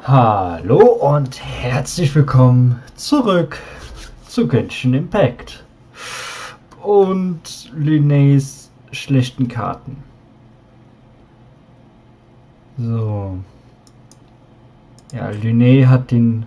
Hallo und herzlich willkommen zurück zu Genshin Impact und Linnés schlechten Karten. So. Ja, Linné hat den...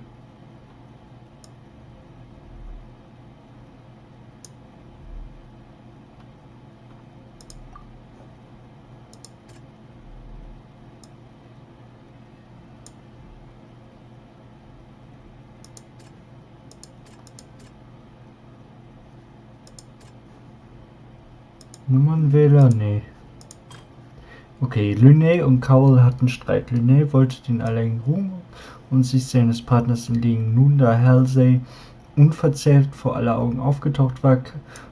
Nummernwähler? Nee. Okay, Linné und Cowell hatten Streit. Linné wollte den alleinigen Ruhm und sich seines Partners entlegen. Nun, da Halsey unverzählt vor aller Augen aufgetaucht war,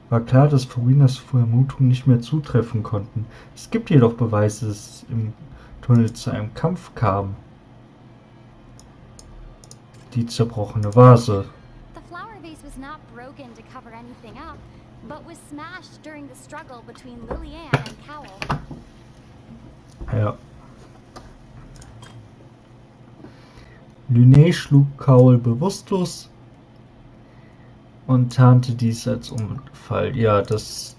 war klar, dass Furinas Vermutungen nicht mehr zutreffen konnten. Es gibt jedoch Beweise, dass es im Tunnel zu einem Kampf kam. Die zerbrochene Vase. The flower vase was not broken to cover anything up, but was smashed during the struggle between Lillian and Cowell. Ja. Linné schlug Cowell bewusstlos und tarnte dies als Unfall. Ja, das...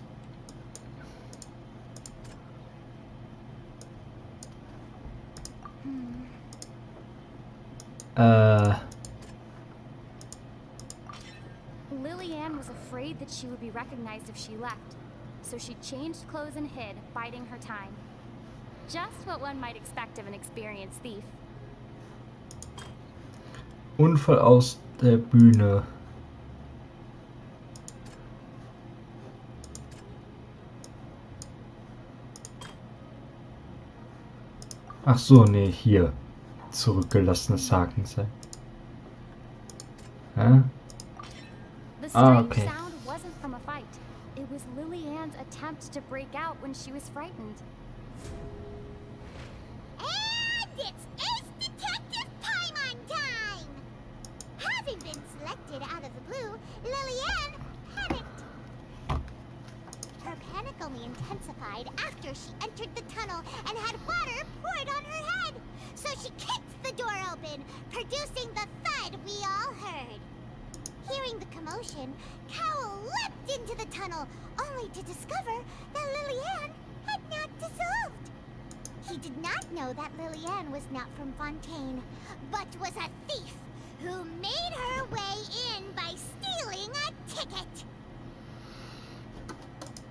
Lillian was afraid that she would be recognized if she left, so she changed clothes and hid, biding her time. Just what one might expect of an experienced thief. Unfall aus der Bühne. Ach so, nee, hier. Zurückgelassenes Hakenseil. Hä? The strange okay. sound wasn't from a fight. It was Lillian's attempt to break out when she was frightened. And it's Ace Detective Paimon time! Having been selected out of the blue, Lillian panicked. Her panic only intensified after she entered the tunnel and had water poured on her head. So she kicked the door open, producing the thud we all heard. Hearing the commotion, Cowell leapt into the tunnel, only to discover that Lillian had not dissolved. He did not know that Lillian was not from Fontaine, but was a thief who made her way in by stealing a ticket.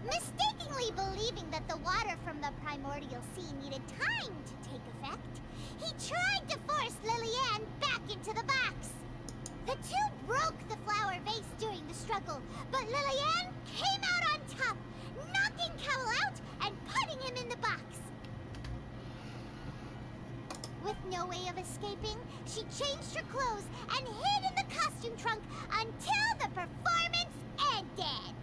Mistakenly believing that the water from the primordial sea needed time to take effect, he tried to force Lillian back into the box. The two broke the flower vase during the struggle, but Lillian came out on top, knocking Cowell out and putting him in the box. With no way of escaping, she changed her clothes and hid in the costume trunk until the performance ended.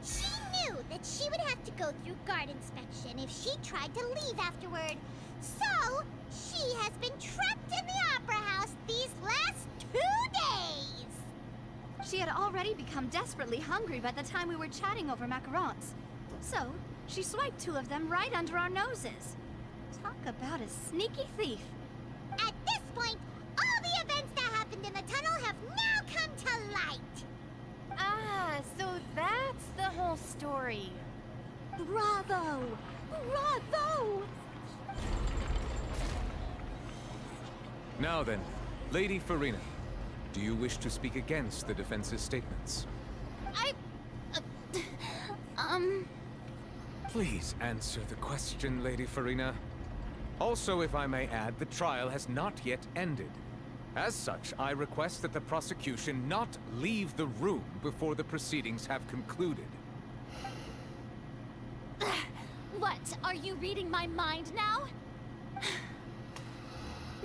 She knew that she would have to go through guard inspection if she tried to leave afterward. So, she has been trapped in the Opera House these last 2 days. She had already become desperately hungry by the time we were chatting over macarons. So, she swiped 2 of them right under our noses. Talk about a sneaky thief. At this point, all the events that happened in the tunnel have now come to light. Ah, so that's the whole story. Bravo! Bravo! Now then, Lady Farina, do you wish to speak against the defense's statements? Please answer the question, Lady Farina. Also, if I may add, the trial has not yet ended. As such, I request that the prosecution not leave the room before the proceedings have concluded. What? Are you reading my mind now?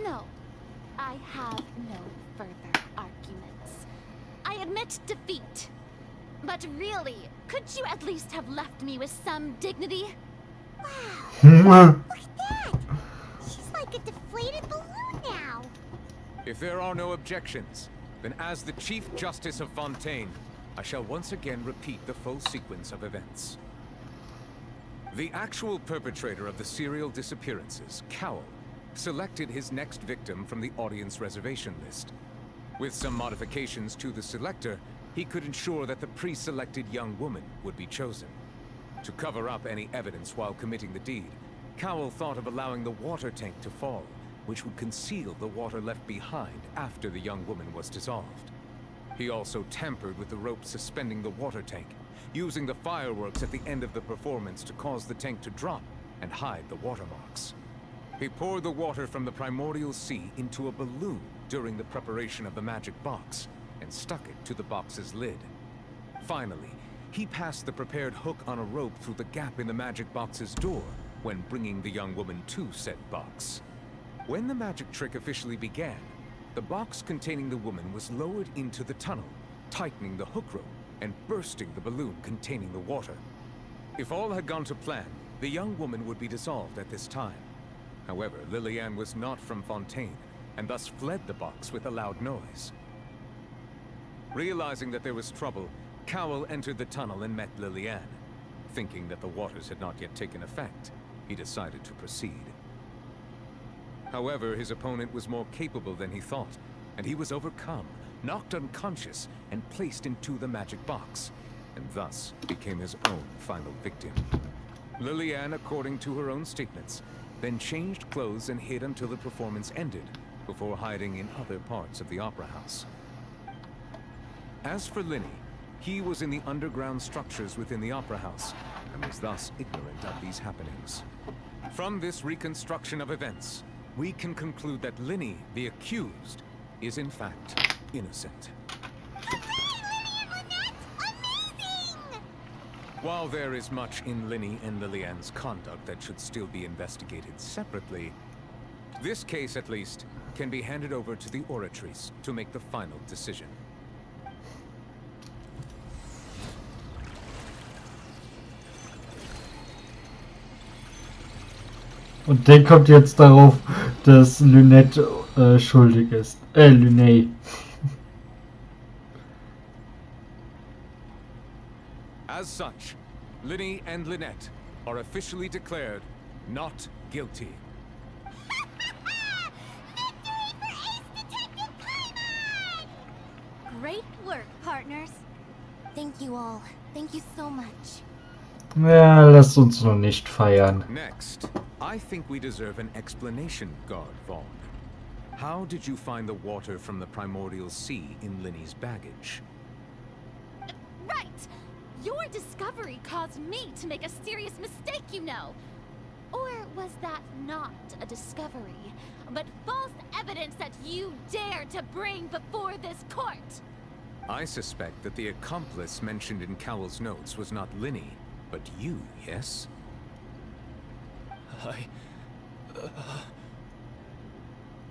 No. I have no further arguments. I admit defeat. But really, could you at least have left me with some dignity? Wow, look at that! She's like a deflated balloon now. If there are no objections, then as the Chief Justice of Fontaine, I shall once again repeat the full sequence of events. The actual perpetrator of the serial disappearances, Cowell, selected his next victim from the audience reservation list. With some modifications to the selector, he could ensure that the pre-selected young woman would be chosen. To cover up any evidence while committing the deed, Cowell thought of allowing the water tank to fall, which would conceal the water left behind after the young woman was dissolved. He also tampered with the rope suspending the water tank, using the fireworks at the end of the performance to cause the tank to drop and hide the watermarks. He poured the water from the primordial sea into a balloon during the preparation of the magic box, and stuck it to the box's lid. Finally, he passed the prepared hook on a rope through the gap in the magic box's door when bringing the young woman to said box. When the magic trick officially began, the box containing the woman was lowered into the tunnel, tightening the hook rope and bursting the balloon containing the water. If all had gone to plan, the young woman would be dissolved at this time. However, Lillian was not from Fontaine, and thus fled the box with a loud noise. Realizing that there was trouble, Cowell entered the tunnel and met Lillian. Thinking that the waters had not yet taken effect, he decided to proceed. However, his opponent was more capable than he thought, and he was overcome, knocked unconscious, and placed into the magic box, and thus became his own final victim. Lillian, according to her own statements, then changed clothes and hid until the performance ended, before hiding in other parts of the opera house. As for Linny, he was in the underground structures within the opera house, and was thus ignorant of these happenings. From this reconstruction of events, we can conclude that Linny, the accused, is in fact innocent. While there is much in Linny and Lillian's conduct that should still be investigated separately, this case, at least, can be handed over to the Oratrice to make the final decision. Und der kommt jetzt darauf, dass Lynette schuldig ist. Lynette. As such, Linny and Lynette are officially declared not guilty. Great work, partners. Thank you all. Thank you so much. Ja, lasst uns noch nicht feiern. Next, I think we deserve an explanation, Guard Vaughn. How did you find the water from the primordial sea in Linny's baggage? Right! Your discovery caused me to make a serious mistake, you know. Or was that not a discovery, but false evidence that you dare to bring before this court? I suspect that the accomplice mentioned in Cowell's notes was not Linny, but you, yes?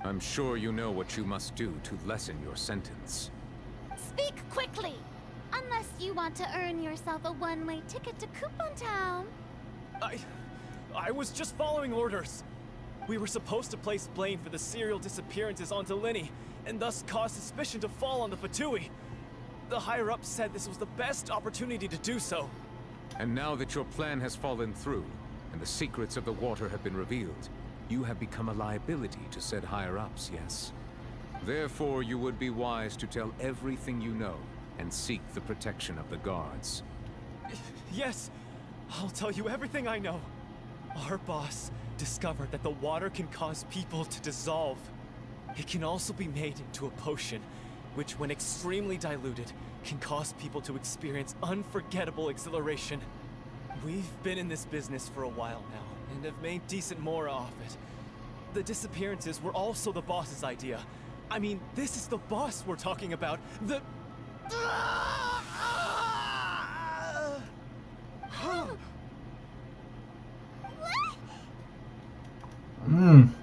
I'm sure you know what you must do to lessen your sentence. Speak quickly! Unless you want to earn yourself a one-way ticket to Coupon Town. I was just following orders. We were supposed to place blame for the serial disappearances onto Linny, and thus cause suspicion to fall on the Fatui. The higher-ups said this was the best opportunity to do so. And now that your plan has fallen through, and the secrets of the water have been revealed, you have become a liability to said higher-ups, yes? Therefore, you would be wise to tell everything you know, and seek the protection of the guards. Yes, I'll tell you everything I know. Our boss discovered that the water can cause people to dissolve. It can also be made into a potion, which when extremely diluted, can cause people to experience unforgettable exhilaration. We've been in this business for a while now, and have made decent more off it. The disappearances were also the boss's idea. I mean, this is the boss we're talking about. The...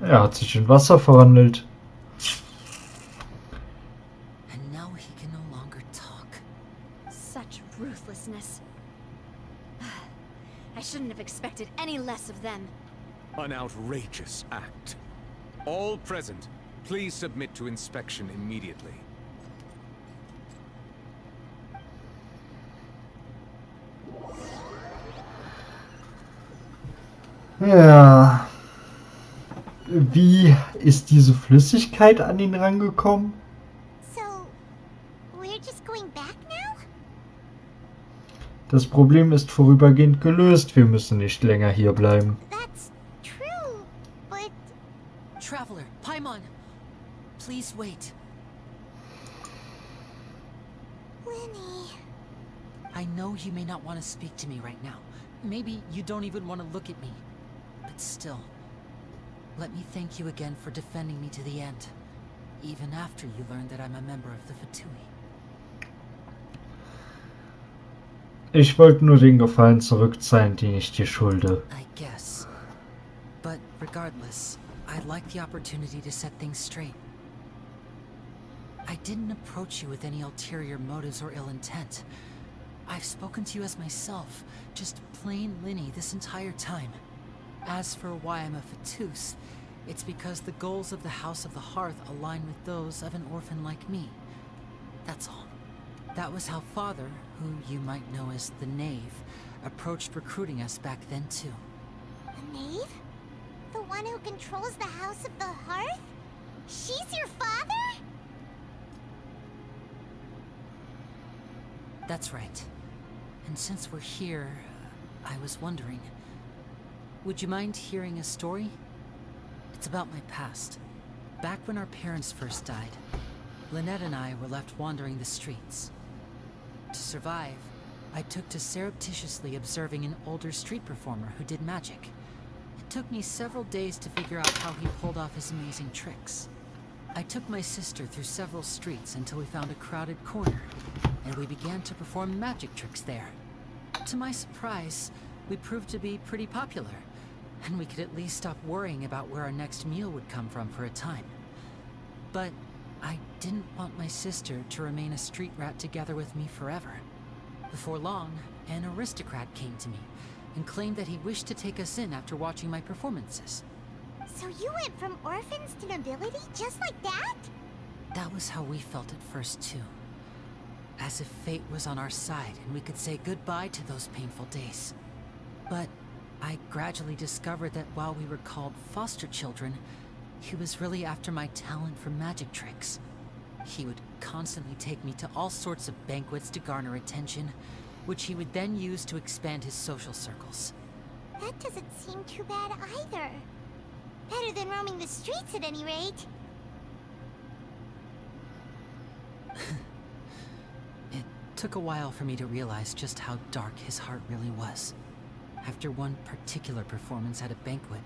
Er hat sich in Wasser verwandelt. And now he can no longer talk. Such ruthlessness. I shouldn't have expected any less of them. An outrageous act. All present, Please submit to inspection immediately. Ja. Wie ist diese Flüssigkeit an ihn rangekommen? So, we're just going back now? Das Problem ist vorübergehend gelöst. Wir müssen nicht länger hier bleiben. That's true, but Traveler, Paimon, please wait. Winnie... I know you may not want to speak to me right now. Maybe you don't even want to look at me. But still, let me thank you again for defending me to the end. Even after you learned that I'm a member of the Fatui. Ich wollte nur den Gefallen zurückzahlen, den ich dir schulde. I guess. But regardless, I'd like the opportunity to set things straight. I didn't approach you with any ulterior motives or ill intent. I've spoken to you as myself, just plain Linny this entire time. As for why I'm a Fatus, it's because the goals of the House of the Hearth align with those of an orphan like me. That's all. That was how Father, who you might know as the Knave, approached recruiting us back then too. A knave? The one who controls the House of the Hearth? She's your father? That's right. And since we're here, I was wondering, would you mind hearing a story? It's about my past. Back when our parents first died, Lynette and I were left wandering the streets. To survive, I took to surreptitiously observing an older street performer who did magic. It took me several days to figure out how he pulled off his amazing tricks. I took my sister through several streets until we found a crowded corner, and we began to perform magic tricks there. To my surprise, we proved to be pretty popular, and we could at least stop worrying about where our next meal would come from for a time. But I didn't want my sister to remain a street rat together with me forever. Before long, an aristocrat came to me and claimed that he wished to take us in after watching my performances. So you went from orphans to nobility just like that? That was how we felt at first too. As if fate was on our side and we could say goodbye to those painful days. But I gradually discovered that while we were called foster children, he was really after my talent for magic tricks. He would constantly take me to all sorts of banquets to garner attention, which he would then use to expand his social circles. That doesn't seem too bad either. Better than roaming the streets at any rate. It took a while for me to realize just how dark his heart really was. After one particular performance at a banquet,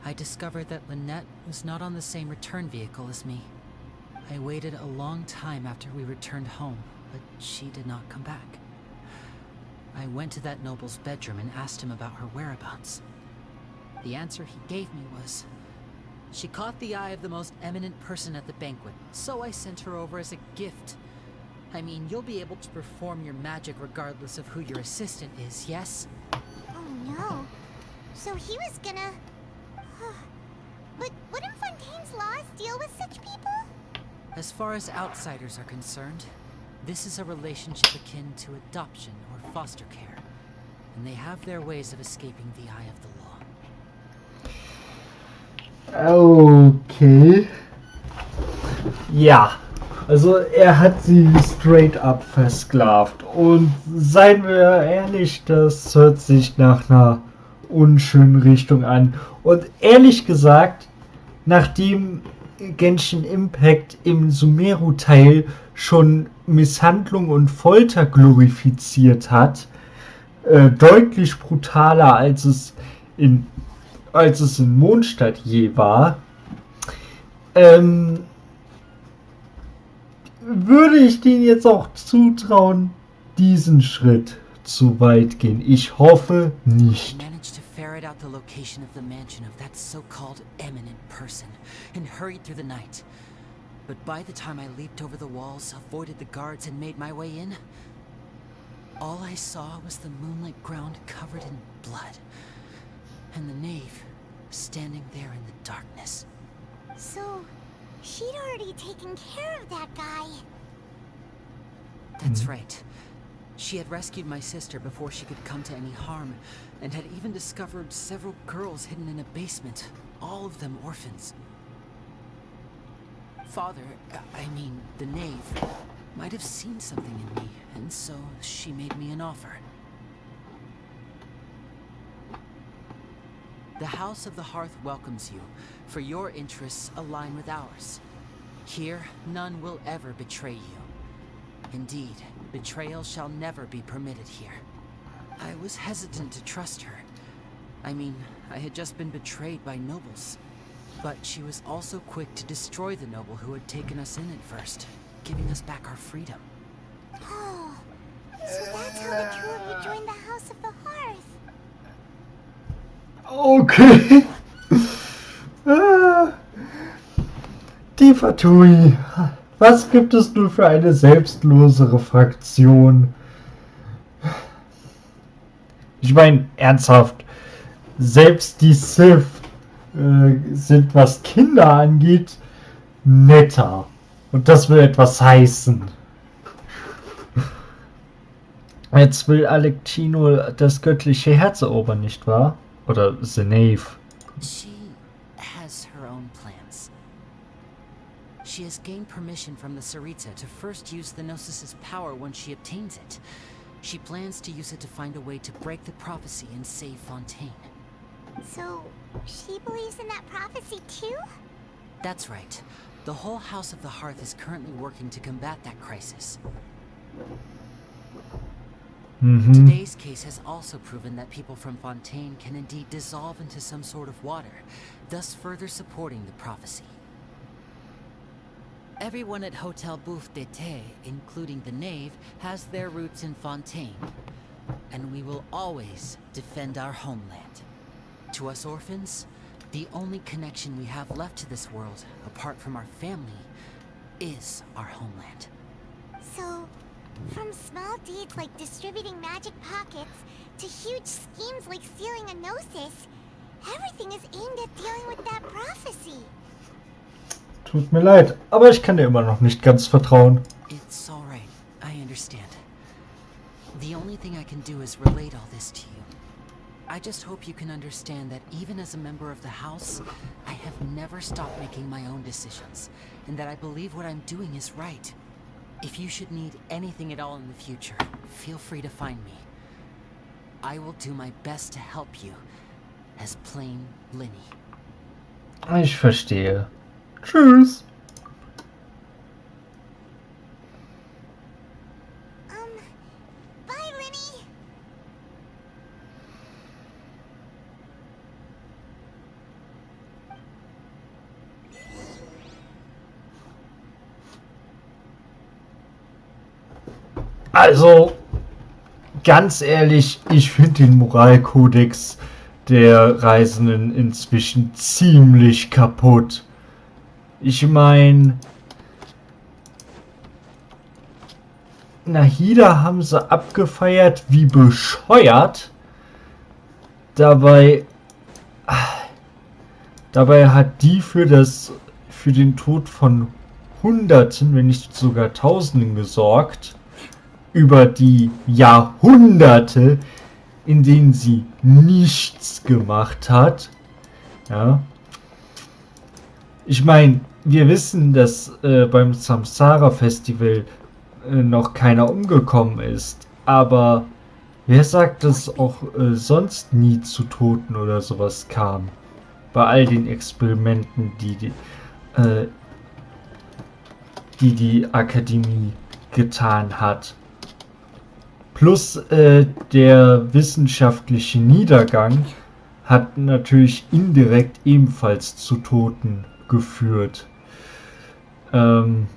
I discovered that Lynette was not on the same return vehicle as me. I waited a long time after we returned home, but she did not come back. I went to that noble's bedroom and asked him about her whereabouts. The answer he gave me was, she caught the eye of the most eminent person at the banquet, so I sent her over as a gift. I mean, you'll be able to perform your magic regardless of who your assistant is, yes? Oh no. So he was gonna... But wouldn't Fontaine's laws deal with such people? As far as outsiders are concerned, this is a relationship akin to adoption or foster care, and they have their ways of escaping the eye of the law. Okay. Ja, also er hat sie straight up versklavt. Und seien wir ehrlich, das hört sich nach einer unschönen Richtung an. Und ehrlich gesagt, nachdem Genshin Impact im Sumeru-Teil schon Misshandlung und Folter glorifiziert hat, deutlich brutaler als es in Mondstadt je war, würde ich denen jetzt auch zutrauen, diesen Schritt zu weit gehen. Ich hoffe nicht. Managed to ferret out the location of the mansion of that so-called eminent person and hurried through the night. But by the time I leaped over the walls, avoided the guards, and made my way in, all I saw was the moonlit ground covered in blood, and the knave standing there in the darkness. So, she'd already taken care of that guy. That's right. She had rescued my sister before she could come to any harm, and had even discovered several girls hidden in a basement, all of them orphans. Father, I mean, the knave, might have seen something in me, and so she made me an offer. The House of the Hearth welcomes you, for your interests align with ours. Here, none will ever betray you. Indeed, betrayal shall never be permitted here. I was hesitant to trust her. I mean, I had just been betrayed by nobles. But she was also quick to destroy the noble who had taken us in at first, giving us back our freedom. Oh, so that's how the two of you joined the House of the Hearth. Okay. Die Fatui. Was gibt es nun für eine selbstlosere Fraktion? Ich meine, ernsthaft, selbst die Sith sind, was Kinder angeht, netter. Und das will etwas heißen. Jetzt will Alectino das göttliche Herz erobern, nicht wahr? Oder the Knave. She has her own plans. She has gained permission from the Sarita to first use the Gnosis' power when she obtains it. She plans to use it to find a way to break the prophecy and save Fontaine. So, she believes in that prophecy too? That's right. The whole House of the Hearth is currently working to combat that crisis. Today's case has also proven that people from Fontaine can indeed dissolve into some sort of water, thus further supporting the prophecy. Everyone at Hotel Bouffe d'été, including the Knave, has their roots in Fontaine. And we will always defend our homeland. To us orphans, the only connection we have left to this world, apart from our family, is our homeland. So, from small deeds like distributing magic pockets to huge schemes like stealing a Gnosis, everything is aimed at dealing with that prophecy. Tut mir leid, aber ich kann dir immer noch nicht ganz vertrauen. It's alright, I understand. The only thing I can do is relate all this to you. I just hope you can understand that even as a member of the House, I have never stopped making my own decisions, and that I believe what I'm doing is right. If you should need anything at all in the future, feel free to find me. I will do my best to help you, as plain Linny. Ich verstehe. Tschüss. Bye, Linny. Also, ganz ehrlich, ich finde den Moralkodex der Reisenden inzwischen ziemlich kaputt. Ich meine, Nahida haben sie abgefeiert wie bescheuert. Dabei hat die für den Tod von Hunderten, wenn nicht sogar Tausenden gesorgt. Über die Jahrhunderte, in denen sie nichts gemacht hat. Ja. Ich meine, wir wissen, dass beim Samsara Festival noch keiner umgekommen ist. Aber wer sagt, dass auch sonst nie zu Toten oder sowas kam? Bei all den Experimenten, die Akademie getan hat. Plus der wissenschaftliche Niedergang hat natürlich indirekt ebenfalls zu Toten geführt. Und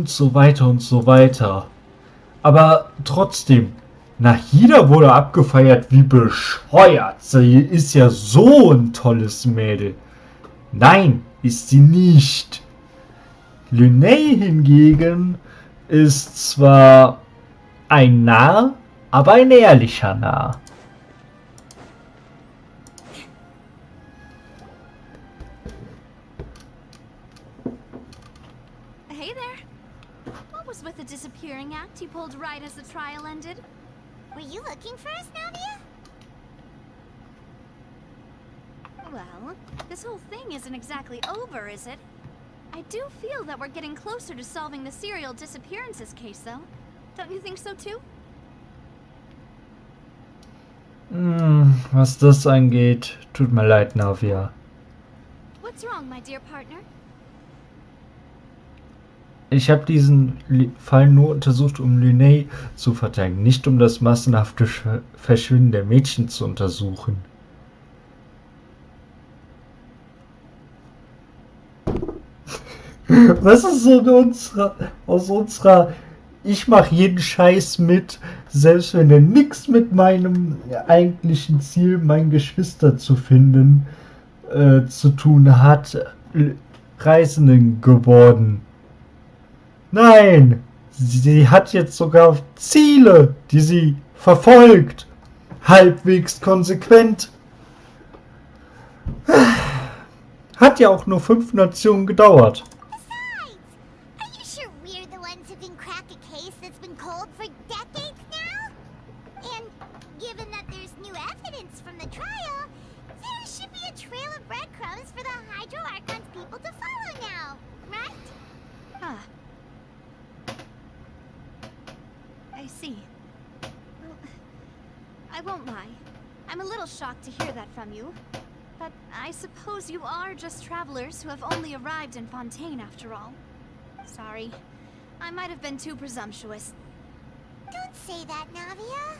so weiter und so weiter. Aber trotzdem, Nahida wurde abgefeiert wie bescheuert. Sie ist ja so ein tolles Mädel. Nein, ist sie nicht. Linné hingegen ist zwar ein Narr, aber ein ehrlicher Narr. hey there. What was with the disappearing act you pulled right as the trial ended? Were you looking for us, Navia? Well, this whole thing isn't exactly over, is it? I do feel that we're getting closer to solving the serial disappearances case, though. Don't you think so, too? Was das angeht, tut mir leid, Navia. What's wrong, my dear partner? Ich habe diesen Fall nur untersucht, um Lyney zu verteidigen, nicht um das massenhafte Verschwinden der Mädchen zu untersuchen. Was ist so aus unserer ich mache jeden Scheiß mit, selbst wenn er nichts mit meinem eigentlichen Ziel, meine Geschwister zu finden, zu tun hat, Reisenden geworden. Nein, sie hat jetzt sogar Ziele, die sie verfolgt. Halbwegs konsequent. Hat ja auch nur 5 Nationen gedauert. Besides, are you sure we're the ones who can crack a case that's been cold for decades now? And given that there's new evidence from the trial, there should be a trail of breadcrumbs for the Hydro Archon's people to follow now, right? Huh. I see. Well, I won't lie. I'm a little shocked to hear that from you. But I suppose you are just travelers who have only arrived in Fontaine after all. Sorry. I might have been too presumptuous. Don't say that, Navia.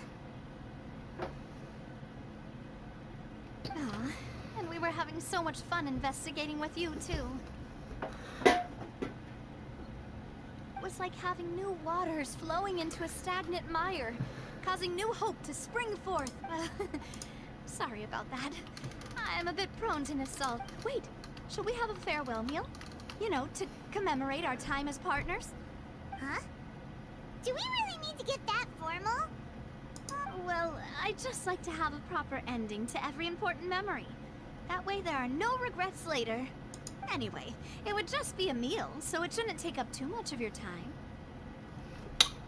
Aw, and we were having so much fun investigating with you, too. It was like having new waters flowing into a stagnant mire, causing new hope to spring forth. Sorry about that. I'm a bit prone to nostalgia. Wait, shall we have a farewell meal? You know, to commemorate our time as partners? Huh? Do we really need to get that formal? Well, I'd just like to have a proper ending to every important memory. That way there are no regrets later. Anyway, it would just be a meal, so it shouldn't take up too much of your time.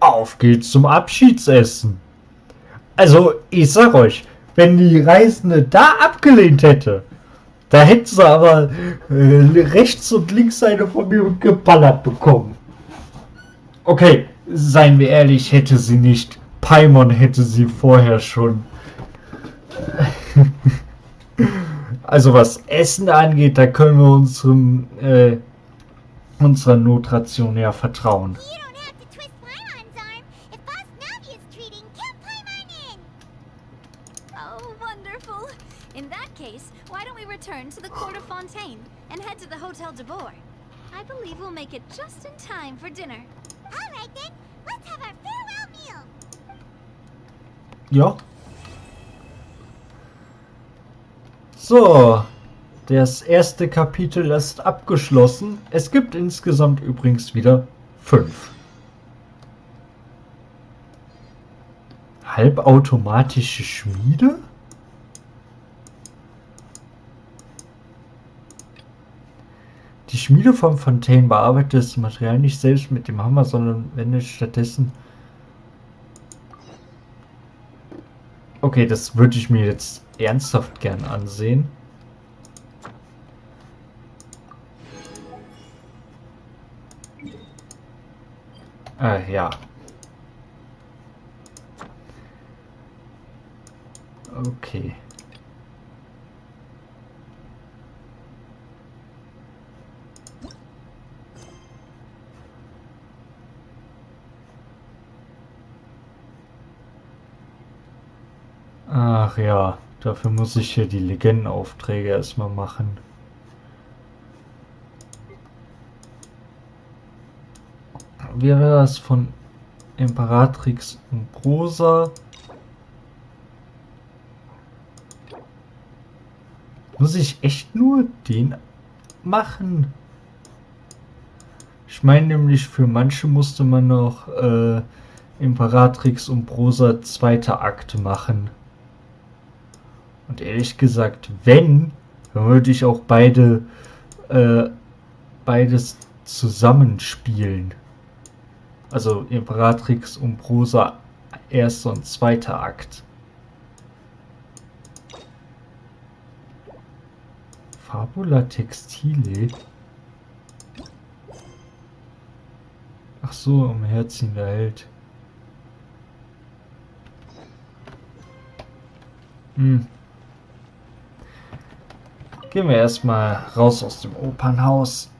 Auf geht's zum Abschiedsessen. Also, ich sag euch, wenn die Reisende da abgelehnt hätte, da hätte sie aber rechts und links eine von mir geballert bekommen. Okay, seien wir ehrlich, hätte sie nicht. Paimon hätte sie vorher schon. Also was Essen angeht, da können wir unserer Notration ja vertrauen. You don't have to twist Paimon's arm. If Boss Navia's treating, count Paimon in. Oh, wonderful. In that case, why don't we return to the court of Fontaine and head to the Hotel de Boer? I believe we'll make it just in time for dinner. All right then, let's have our farewell meal. Ja. So, das erste Kapitel ist abgeschlossen. Es gibt insgesamt übrigens wieder 5. Halbautomatische Schmiede? Die Schmiede von Fontaine bearbeitet das Material nicht selbst mit dem Hammer, sondern wendet stattdessen... Okay, das würde ich mir jetzt ernsthaft gern ansehen. Ja. Okay. Ach ja, dafür muss ich hier die Legendenaufträge erstmal machen. Wie wäre das von Imperatrix und Prosa? Muss ich echt nur den machen? Ich meine nämlich, für manche musste man noch Imperatrix und Prosa zweiter Akt machen. Und ehrlich gesagt, dann würde ich auch beides zusammenspielen. Also Imperatrix und Prosa, erster und zweiter Akt. Fabula Textile. Ach so, umherziehender Held. Gehen wir erstmal raus aus dem Opernhaus.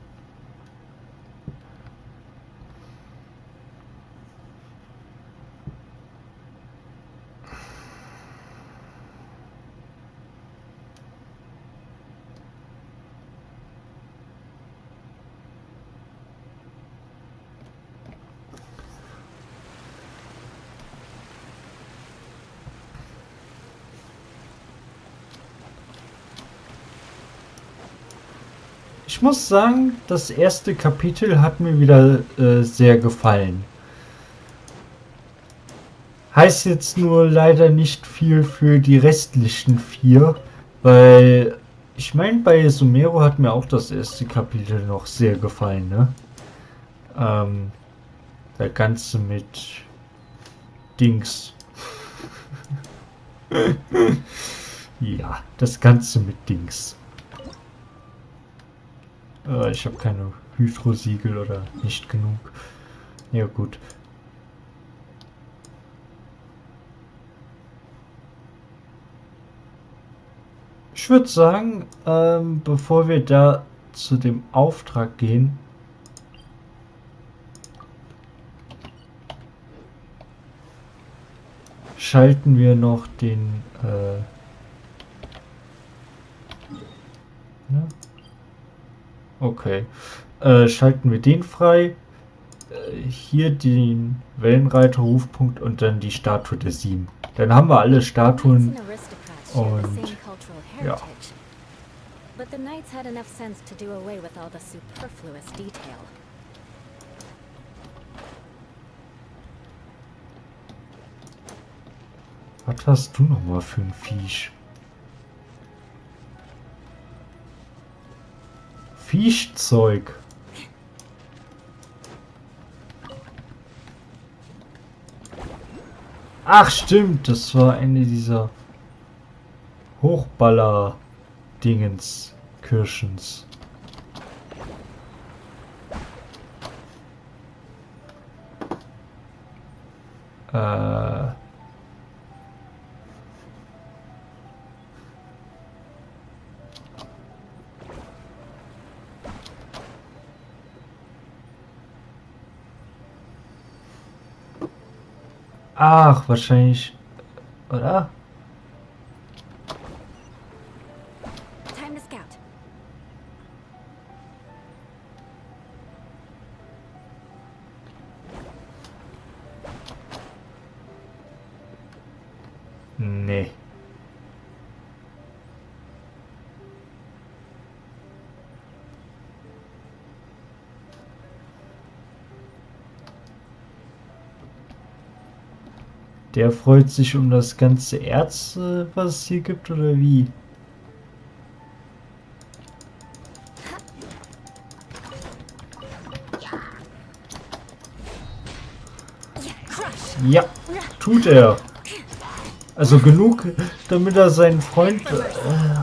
Ich muss sagen, das erste Kapitel hat mir wieder sehr gefallen. Heißt jetzt nur leider nicht viel für die restlichen 4, weil ich meine, bei Sumero hat mir auch das erste Kapitel noch sehr gefallen, ne? Der ganze mit Dings. Ja, das ganze mit Dings. Ich habe keine Hydrosiegel oder nicht genug. Ja gut. Ich würde sagen, bevor wir da zu dem Auftrag gehen, schalten wir noch den ne? Okay. Schalten wir den frei. Hier den Wellenreiter-Rufpunkt und dann die Statue der 7. Dann haben wir alle Statuen und ja. But the knights had enough sense to do away with all the superfluous detail. Was hast du noch mal für ein Viech? Viechzeug. Ach stimmt, das war eine dieser Hochballer-Dingens, Kirschens. Ach, wahrscheinlich, oder? Time to scout. Nee. Der freut sich um das ganze Erz, was es hier gibt, oder wie? Ja, tut er. Also genug, damit er seinen Freund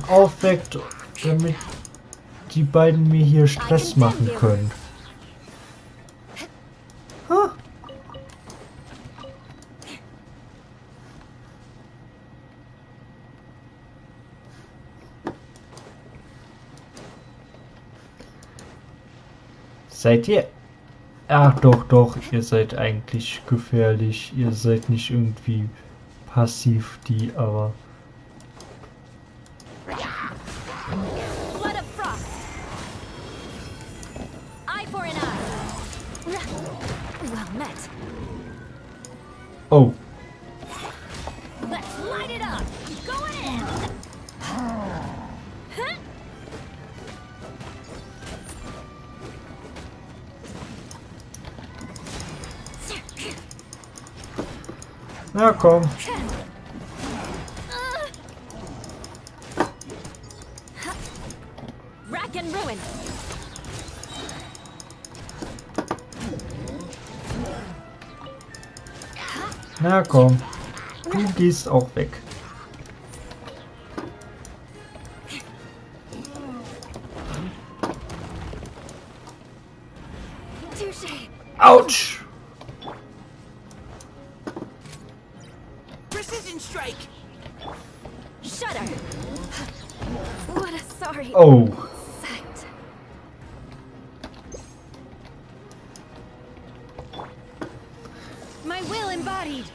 aufweckt, damit die beiden mir hier Stress machen können. Huh. Seid ihr? Ach doch, ihr seid eigentlich gefährlich. Ihr seid nicht irgendwie passiv, die, aber... Blood of frost. Eye for an eye. Well met. Oh. Let's light it up. Going in. Na komm. Rack and ruin. Na komm, du gehst auch weg. Touche. Autsch! Precision strike! Shudder. What a sorry Oh, sight. My will embodied.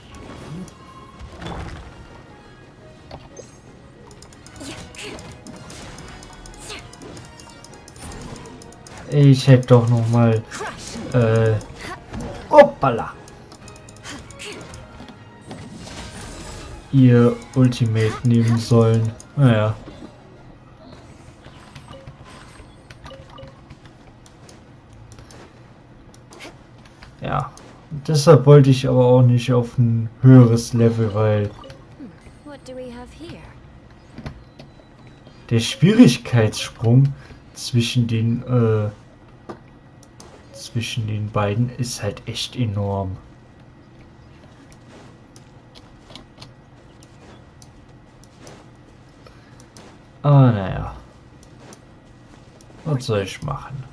ich hätte doch noch mal hoppala. Ihr Ultimate nehmen sollen. Naja. Ja. Deshalb wollte ich aber auch nicht auf ein höheres Level, weil What do we have here? der Schwierigkeitssprung zwischen den beiden ist halt echt enorm. Aber naja. Was soll ich machen?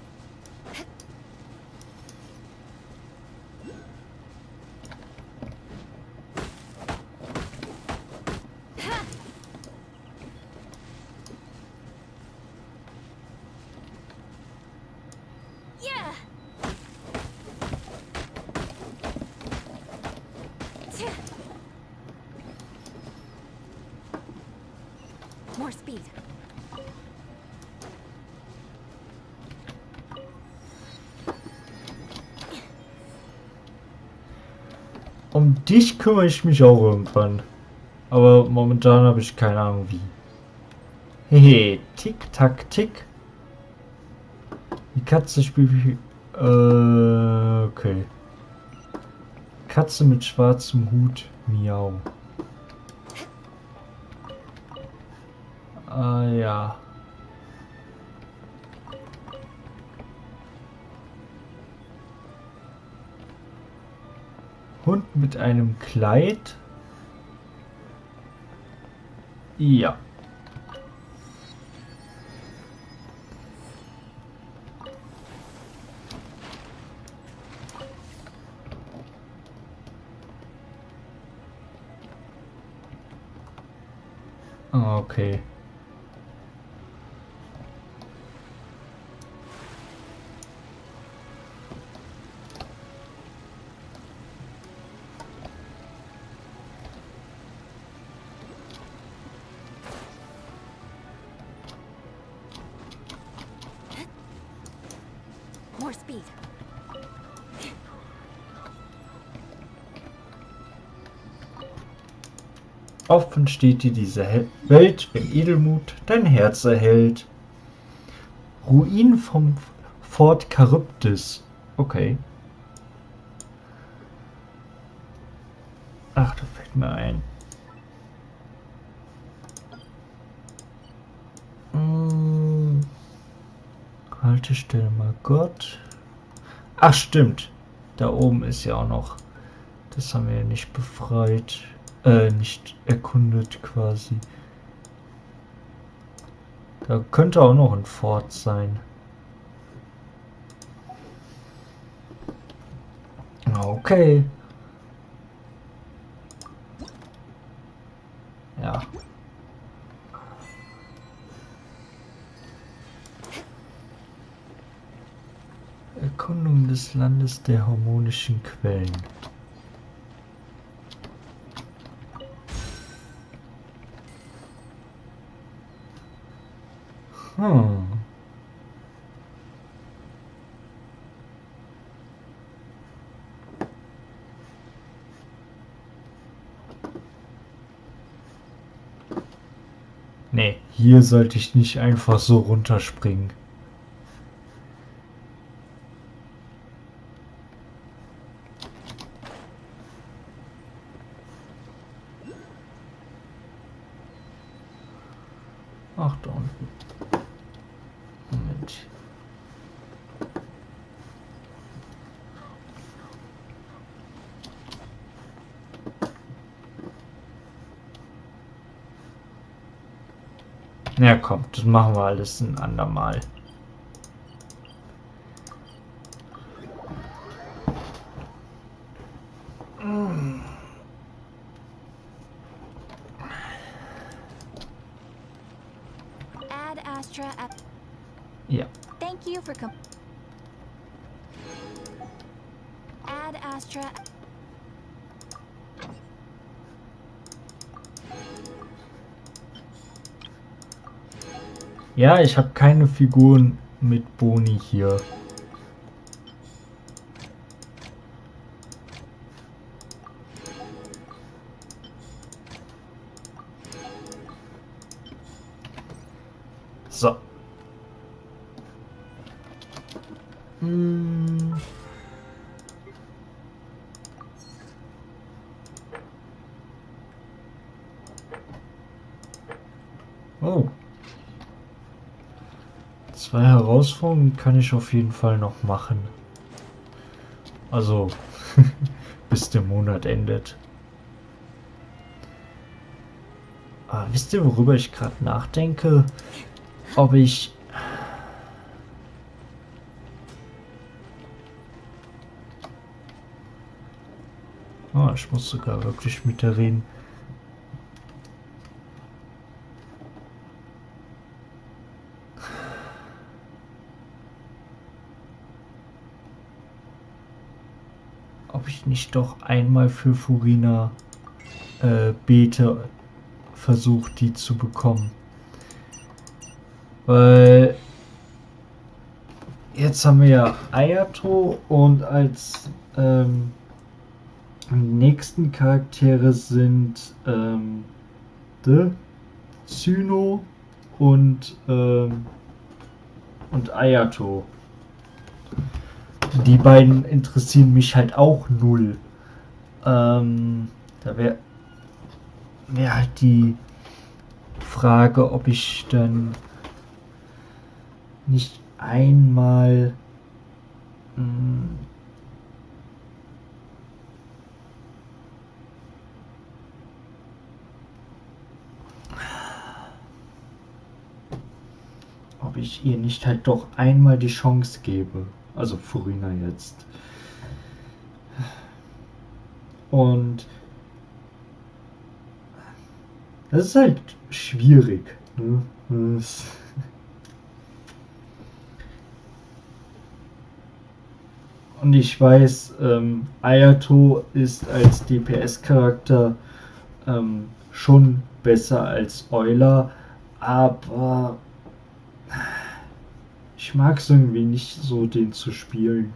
Yeah. More speed. Um dich kümmere ich mich auch irgendwann. Aber momentan habe ich keine Ahnung wie. Hehe, tick, tack, tick. Die Katze spielt wie... okay. Katze mit schwarzem Hut, miau. Ah ja. Hund mit einem Kleid. Ja. Okay. More speed. Offen steht dir diese Welt, wenn Edelmut dein Herz erhält. Ruinen vom Fort Charybdis. Okay. Ach, da fällt mir ein. Haltestelle Margot. Ach, stimmt. Da oben ist ja auch noch. Das haben wir ja nicht befreit. Nicht erkundet quasi. Da könnte auch noch ein Fort sein. Okay. Ja. Erkundung des Landes der harmonischen Quellen. Nee, hier sollte ich nicht einfach so runterspringen. Ach, da unten. Moment. Ja, komm, das machen wir alles ein andermal. Ad Astra. Ja. Thank you for Ad Astra. Ja, ich habe keine Figuren mit Boni hier. So. Oh. 2 Herausforderungen kann ich auf jeden Fall noch machen. Also, bis der Monat endet. Aber wisst ihr, worüber ich gerade nachdenke? Ob ich... Oh, ich muss sogar wirklich mit der reden. Ob ich nicht doch einmal für Furina bete, versucht die zu bekommen. Weil jetzt haben wir ja Ayato und als nächsten Charaktere sind Cyno und Ayato. Die beiden interessieren mich halt auch null. Da wäre halt die Frage, ob ich dann nicht einmal ob ich ihr nicht halt doch einmal die Chance gebe. Also Furina jetzt. Und das ist halt schwierig. Ne? Und ich weiß, Ayato ist als DPS-Charakter schon besser als Euler, aber ich mag es irgendwie nicht so, den zu spielen.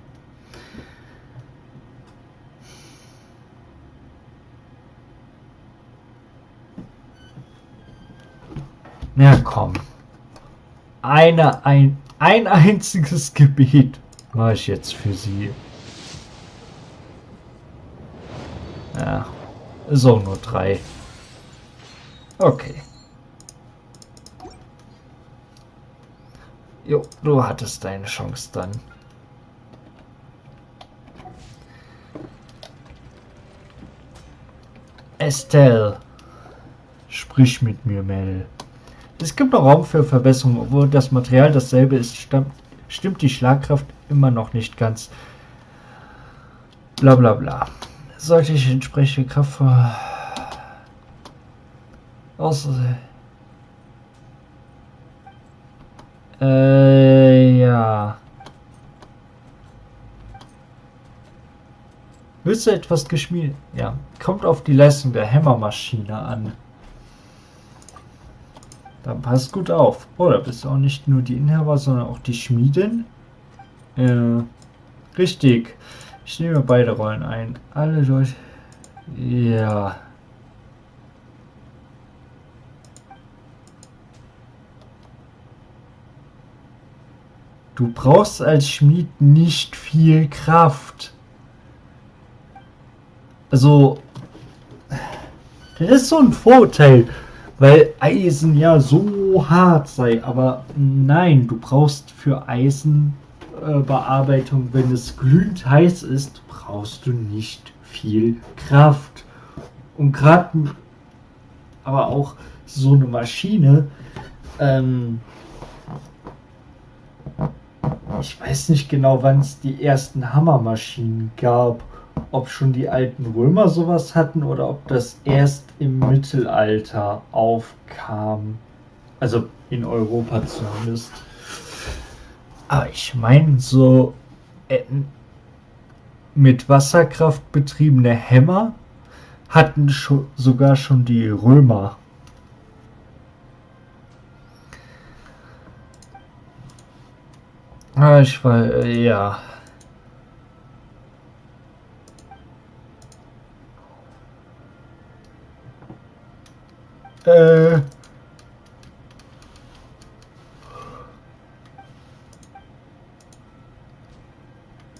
Na komm. Ein einziges Gebet mache ich jetzt für sie. Ja, ist auch nur 3. Okay. Jo, du hattest deine Chance dann. Estelle. Sprich mit mir, Mel. Es gibt noch Raum für Verbesserung, obwohl das Material dasselbe ist, stimmt die Schlagkraft immer noch nicht ganz. Bla bla bla. Sollte ich entsprechende Kraft ja. Willst du etwas geschmiedet? Ja. Kommt auf die Leistung der Hämmermaschine an. Dann passt gut auf. Oder bist du auch nicht nur die Inhaber, sondern auch die Schmiedin? Richtig. Ich nehme beide Rollen ein. Alle Leute. Ja. Du brauchst als Schmied nicht viel Kraft. Also, das ist so ein Vorurteil, weil Eisen ja so hart sei. Aber nein, du brauchst für Eisenbearbeitung, wenn es glühend heiß ist, brauchst du nicht viel Kraft. Und gerade, aber auch so eine Maschine Ich weiß nicht genau, wann es die ersten Hammermaschinen gab. Ob schon die alten Römer sowas hatten oder ob das erst im Mittelalter aufkam. Also in Europa zumindest. Aber ich meine, so mit Wasserkraft betriebene Hämmer hatten sogar schon die Römer. Ah, ich war, ja.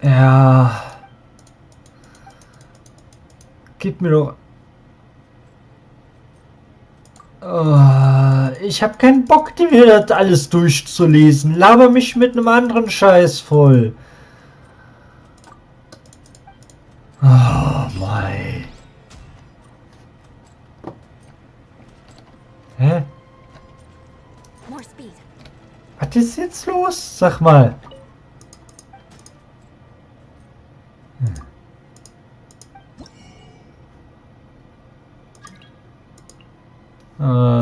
Ja. Gib mir doch. Ich habe keinen Bock, mir das alles durchzulesen. Laber mich mit einem anderen Scheiß voll. Oh mein. Hä? More speed. Was ist jetzt los? Sag mal.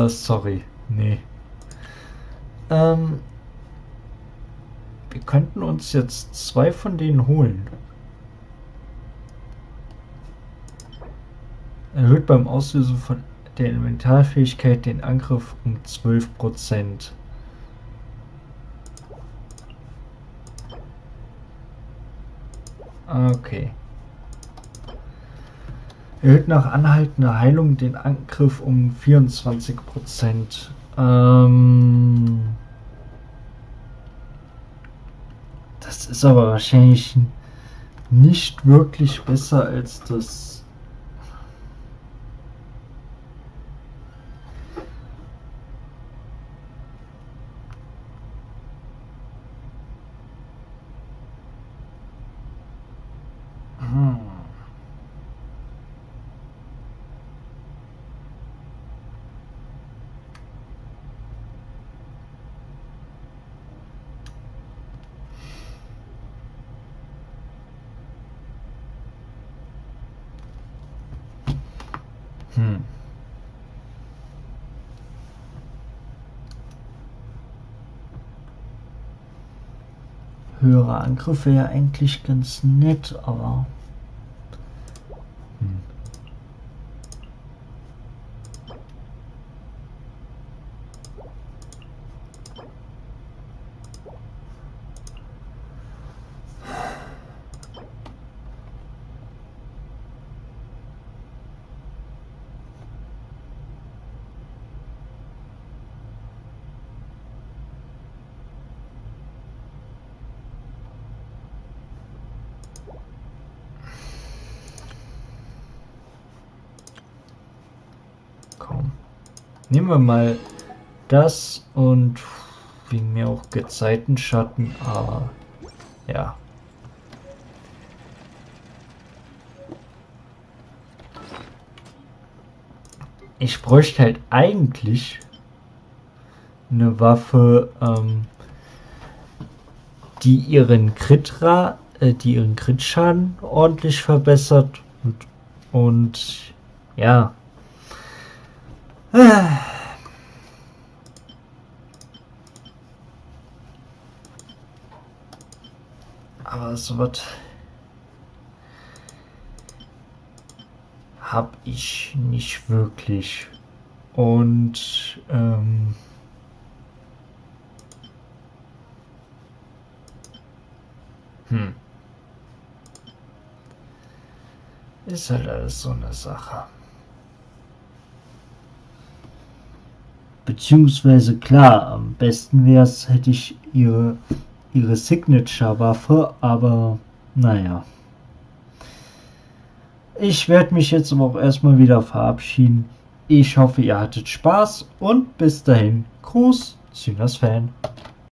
Sorry. Nee. Wir könnten uns jetzt 2 von denen holen. Erhöht beim Auslösen von der Elementarfähigkeit den Angriff um 12%. Okay. Erhöht nach anhaltender Heilung den Angriff um 24%. Das ist aber wahrscheinlich nicht wirklich besser als das. Höherer Angriff wäre ja eigentlich ganz nett, aber. Komm. Nehmen wir mal das und wegen mir auch Gezeitenschatten, aber ja. Ich bräuchte halt eigentlich eine Waffe, die ihren Crit-Schaden ordentlich verbessert und ja. Aber so was habe ich nicht wirklich. Und ist halt alles so eine Sache. Beziehungsweise klar, am besten wäre es, hätte ich ihre Signature-Waffe, aber naja. Ich werde mich jetzt aber auch erstmal wieder verabschieden. Ich hoffe, ihr hattet Spaß und bis dahin. Gruß, Synas Fan.